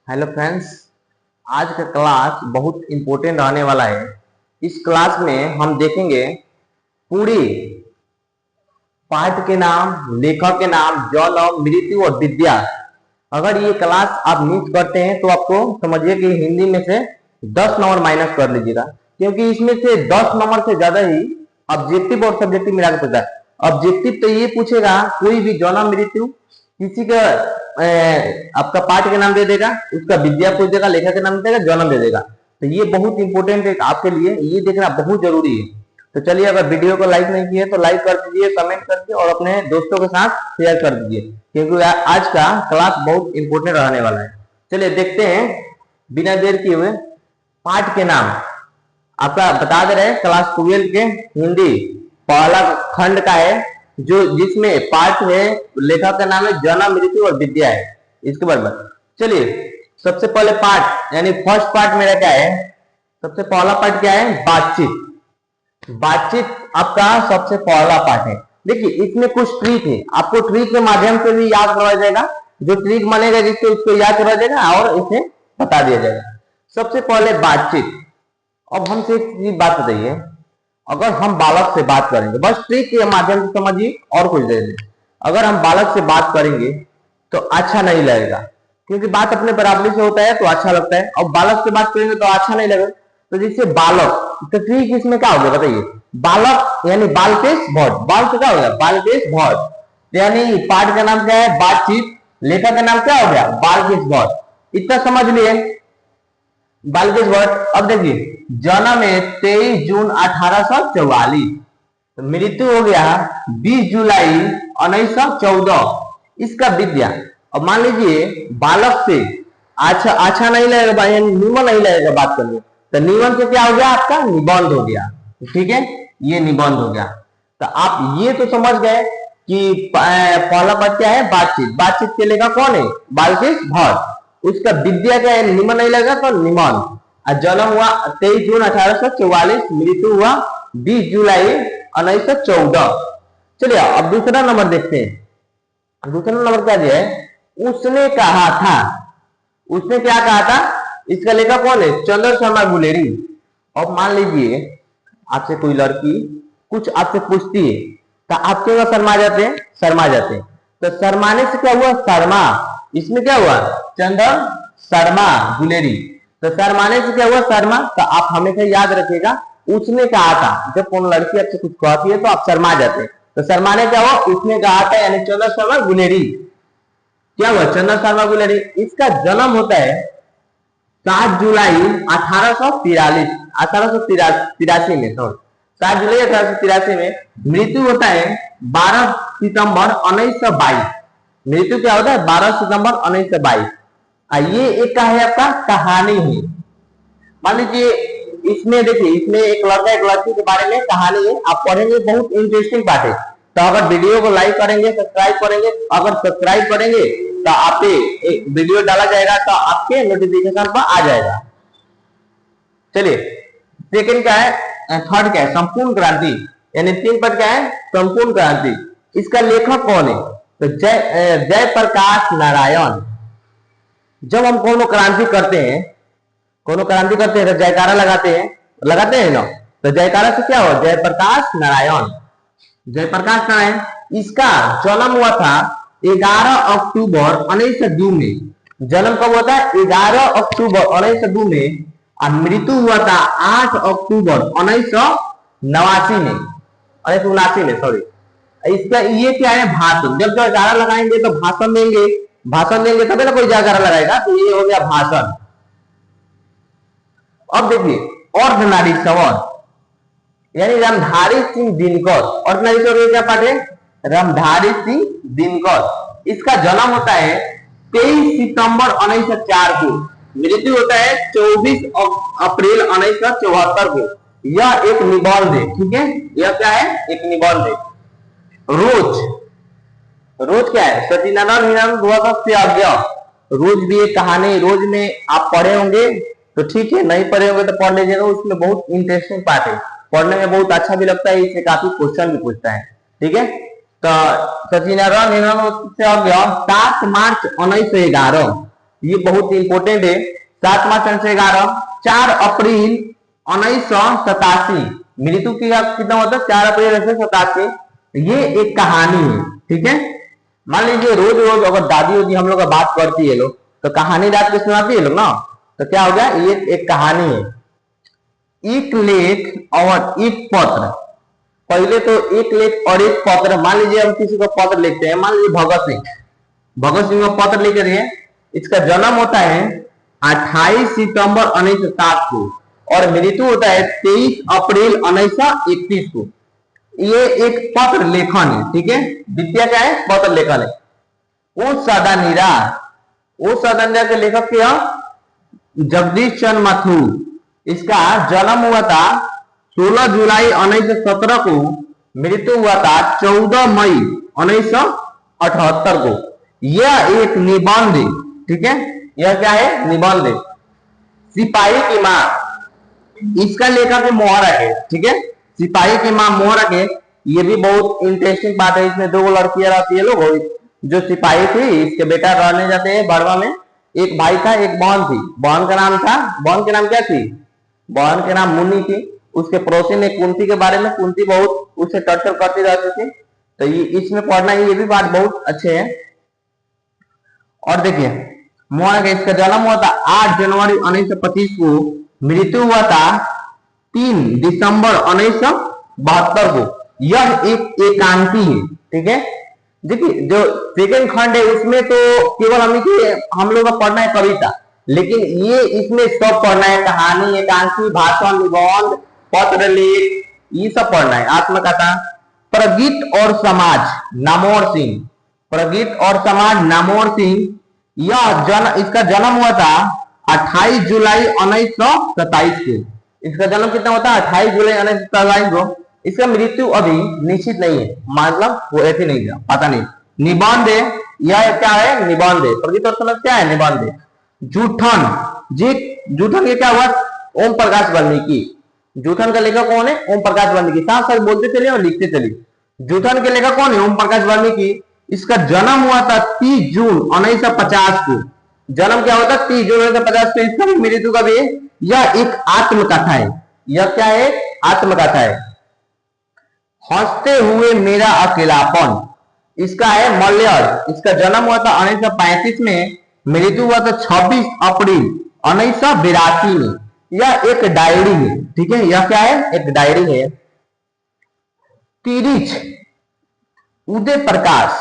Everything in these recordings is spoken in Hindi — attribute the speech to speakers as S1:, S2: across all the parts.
S1: Hello friends. आज का क्लास बहुत इम्पोर्टेंट रहने वाला है। इस क्लास में हम देखेंगे पूरी पाठ के नाम, लेखक के नाम, जन्म, मृत्यु और विद्या। अगर ये क्लास आप मिस करते हैं तो आपको समझिए कि हिंदी में से 10 नंबर माइनस कर लीजिएगा, क्योंकि इसमें से 10 नंबर से ज्यादा ही ऑब्जेक्टिव और सब्जेक्टिव मिला के पूछता है। ऑब्जेक्टिव तो ये पूछेगा कोई भी जन्म मृत्यु, किसी का आपका पाठ के नाम दे देगा, उसका विद्या पूछ देगा, लेखक के नाम दे देगा, जन्म दे देगा। तो ये बहुत इंपॉर्टेंट है आपके लिए, ये देखना बहुत जरूरी है। तो चलिए, अगर वीडियो को लाइक नहीं किए तो लाइक कर दीजिए, कमेंट करके और अपने दोस्तों के साथ शेयर कर दीजिए, क्योंकि आज का क्लास बहुत इंपॉर्टेंट रहने वाला है। चलिए देखते हैं बिना देर किए हुए। पाठ के नाम आपका बता दे रहे हैं, क्लास 12 के हिंदी पहला खंड का है, जो जिसमें पाठ है, लेखक का नाम है जन्म, मृत्यु और विद्या है। इसके बराबर चलिए, सबसे पहले पाठ यानी फर्स्ट पार्ट मेरा क्या है, सबसे पहला पार्ट क्या है, बातचीत। बातचीत आपका सबसे पहला पार्ट है। देखिए, इसमें कुछ ट्रिक है, आपको ट्रिक के माध्यम से भी याद करवाया जाएगा। जो ट्रिक बनेगा जिससे उसको याद करवाया जाएगा और इसे बता दिया जाएगा। सबसे पहले बातचीत। अब हमसे एक बात बताइए, अगर हम बालक से बात करेंगे, बस ट्रिक के माध्यम से समझिए और कुछ दे दें। अगर हम बालक से बात करेंगे तो अच्छा नहीं लगेगा, क्योंकि बात अपने बराबरी से होता है तो अच्छा लगता है, और बालक से बात करेंगे तो अच्छा नहीं लगेगा। तो जैसे बालक, तो ट्रिक इसमें क्या हो गया बताइए, बालक यानी बालकेश भट्ट, बाल से क्या हो गया, बालकेश भट्ट। यानी पाठ का नाम क्या है, बातचीत। लेखक का नाम क्या हो गया, बालकेश भट्ट। इतना समझ लिए बालकेश भट्ट। अब देखिए, जन्म है 23 जून 1844, मृत्यु हो गया 20 जुलाई 1914। इसका विद्या, अब मान लीजिए बालक से अच्छा नहीं लगेगा, यानी निमन नहीं लगेगा बात करने, तो निमन से क्या हो गया, आपका निबंध हो गया। ठीक है, ये निबंध हो गया। तो आप ये तो समझ गए कि पहला पद क्या है, बातचीत। बातचीत के लेखक कौन है, बालकेश भट्ट। उसका विद्या क्या है, निमन नहीं लगेगा तो निमन। जन्म हुआ 23 जून 1844, मृत्यु हुआ 20 जुलाई 1914। चलिए अब दूसरा नंबर देखते हैं। दूसरा नंबर क्या दिया है, उसने कहा था। उसने क्या कहा था, इसका लेखक कौन है, चंद्र शर्मा गुलेरी। अब मान लीजिए आपसे कोई लड़की कुछ आपसे पूछती है, तो आप क्यों शर्मा जाते हैं, शर्मा जाते हैं। तो शर्माने से क्या हुआ, शर्मा। इसमें क्या हुआ, चंद्र शर्मा गुलेरी। तो शर्माने से क्या हुआ, शर्मा। तो आप हमेशा याद रखिएगा, उसने कहा था। जब कौन लड़की आपसे कुछ कहती है तो आप शर्मा जाते हैं, तो शर्माने क्या हुआ, उसने कहा था, यानी चंद्र शर्मा गुलेरी। क्या हुआ, चंद्र शर्मा गुलेरी। इसका जन्म होता है 7 जुलाई 1843, 1883 में, सॉरी 7 जुलाई 1883 में। मृत्यु होता है 12 सितंबर 1922। मृत्यु क्या होता है, 12 सितंबर 1922। ये एक का है, आपका कहानी है। मान लीजिए इसमें देखिए, इसमें एक लड़का एक लड़की के बारे में कहानी है, आप पढ़ेंगे, बहुत इंटरेस्टिंग बात है। तो अगर वीडियो को लाइक करेंगे, सब्सक्राइब करेंगे, अगर सब्सक्राइब करेंगे तो आप पे वीडियो डाला जाएगा तो आपके नोटिफिकेशन पर आ जाएगा। चलिए सेकंड क्या है, थर्ड क्या है, संपूर्ण क्रांति। यानी 3 पद क्या है, संपूर्ण क्रांति। इसका लेखक कौन है, तो जयप्रकाश नारायण। जब हम कोनो क्रांति करते हैं, कोनो क्रांति करते हैं तो जयकारा लगाते हैं ना। तो जयकारा से क्या हो, जयप्रकाश नारायण। जयप्रकाश नारायण, इसका जन्म हुआ था 11 अक्टूबर 1902 में। जन्म कब हुआ था, 11 अक्टूबर 1902 में। और मृत्यु हुआ था 8 अक्टूबर 1989 में, 1979 में, सॉरी। इसका ये क्या है, भाषण। जब जयकारा लगाएंगे तो भाषण देंगे तभी ना कोई जयकारा लगाएगा, तो ये हो गया भाषण। अब देखिए, अर्धनारीश्वर यानी रामधारी सिंह दिनकर। अर्धनारीश्वर क्या पाठ है, रामधारी सिंह दिनकर। इसका जन्म होता है 23 सितंबर 1904 को। मृत्यु होता है 24 अप्रैल 1974 को। यह एक निबंध है, ठीक है, यह क्या है, एक निबंध है। रोज क्या है, सचिदानंद रोज भी एक कहानी, रोज में आप पढ़े होंगे तो ठीक है, नहीं पढ़े होंगे तो पढ़ लीजिएगा। उसमें बहुत इंटरेस्टिंग पार्ट है, पढ़ने में बहुत अच्छा भी लगता है, इससे काफी क्वेश्चन भी पूछता है। ठीक है, तो सचिदानंद 7 मार्च 1911 ये बहुत इंपॉर्टेंट है। 7 मार्च 1911, 4 अप्रैल 1987 मृत्यु की कितना होता है 4 अप्रैल 1987। ये एक कहानी है, ठीक है। मान लीजिए रोज रोज अगर दादी होती हम लोग का बात करती है लोग, तो कहानी रात को सुनाती है लोग ना, तो क्या हो गया, ये एक कहानी है। एक लेख और एक पत्र, पहले तो एक लेख और एक पत्र। मान लीजिए हम किसी को पत्र लिखते हैं, मान लीजिए भगत सिंह को पत्र लिख रहे हैं। इसका जन्म होता है 28 सितंबर 1907 को और मृत्यु होता है 23 अप्रैल 1931 को। ये एक पत्र लेखन है, ठीक है। विद्या क्या है, पत्र लेखन है। वो सदानीरा के लेखक क्या, जगदीश चंद्र माथुर। इसका जन्म हुआ था 16 जुलाई 1917 को, मृत्यु हुआ था 14 मई 1978 को। यह एक निबंध है, ठीक है। यह क्या है, निबंध है। सिपाही की मां, इसका लेखक है मोहरक है, ठीक है। सिपाही की मां मोहरक है। ये भी बहुत इंटरेस्टिंग बात है। इसमें 2 लड़कियां रहती है लोग, जो सिपाही थी, इसके बेटा रहने जाते हैं बड़वा में। एक भाई था, एक बहन थी। बहन का नाम था, बहन के नाम क्या थी, बहन के नाम मुन्नी थी। उसके पड़ोसी ने कुंती के बारे में, कुंती बहुत उसे टर्चर करती रहती थी। तो ये इसमें पढ़ना, ये भी बात बहुत अच्छे है। और देखिए मोहरक, इसका जन्म हुआ था 8 जनवरी 1925 को, मृत्यु हुआ था 3 दिसंबर 1972 को। यह एक एकांकी है, ठीक है। देखिए जो सेकंड खंड है उसमें तो केवल हम लोग का पढ़ना है कविता, लेकिन ये इसमें सब पढ़ना है, कहानी, एकांकी, भाषण, निबंध, पत्र लेख, ये सब पढ़ना है। आत्मकथा। प्रगीत और समाज, नामोर सिंह। प्रगीत और समाज, नामोर सिंह। इसका जन्म हुआ था 28 जुलाई 1927 को। इसका जन्म कितना होता है, 28 जुलाई 1927 को। इसका मृत्यु अभी निश्चित नहीं है, मतलब वो ऐसे नहीं गया, पता नहीं। निबंध है, यह क्या है, निबंध है। प्रगीत और समाज क्या है, निबंध है। जूठन ये क्या हुआ, ओम प्रकाश वाल्मीकि। जूठन का लेखक कौन है, ओम प्रकाश वाल्मीकि। साथ साथ बोलते चलिए और लिखते चलिए। जूठन के लेखक कौन है, ओम प्रकाश वाल्मीकि। इसका जन्म हुआ था 30 जून 1950 को। जन्म क्या होता है, 30 जून 1950 को। इसका भी मृत्यु का भी, यह एक आत्मकथा है। यह क्या है, आत्मकथा है। हंसते हुए मेरा अकेलापन, इसका है मलयाड़। इसका जन्म हुआ था 1935 में, मृत्यु हुआ था 26 अप्रैल 1982 में। यह एक डायरी है, ठीक है। यह क्या है, एक डायरी है। तिरिच, उदय प्रकाश।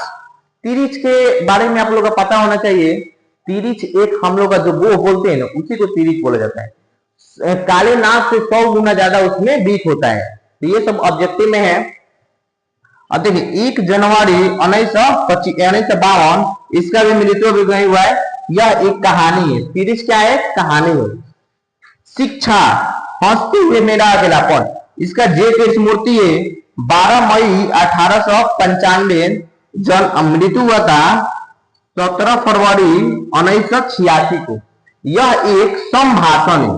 S1: तिरिच के बारे में आप लोगों को पता होना चाहिए। तिरिच एक हम लोग का जो वो बोलते हैं ना, उसी को तिरिच बोला जाता है। काले नाग से 100 गुना ज्यादा उसमें बीट होता है। तो ये सब ऑब्जेक्टिव में है। अब देखिए 1 जनवरी 1952, इसका भी मृत्यु भी गई हुआ है। यह एक कहानी है। तिरिच क्या है, कहानी है। शिक्षा, हंसते हुए मेरा अकेलापन। इसका जे के स्मृति है 12 मई 1895। मृत्यु हुआ था 17 फरवरी 1986 को। यह एक संभाषण है।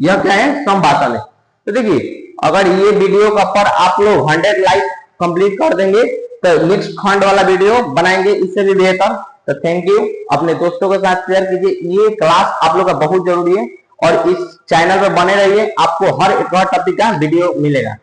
S1: यह क्या है, संभाषण है। तो देखिए अगर ये वीडियो का पर आप लोग 100 लाइक कंप्लीट कर देंगे तो नेक्स्ट खंड वाला वीडियो बनाएंगे इससे भी बेहतर। तो थैंक यू। अपने दोस्तों के साथ शेयर कीजिए। ये क्लास आप लोग का बहुत जरूरी है और इस चैनल पर बने रहिए, आपको हर एक टॉपिक का वीडियो मिलेगा।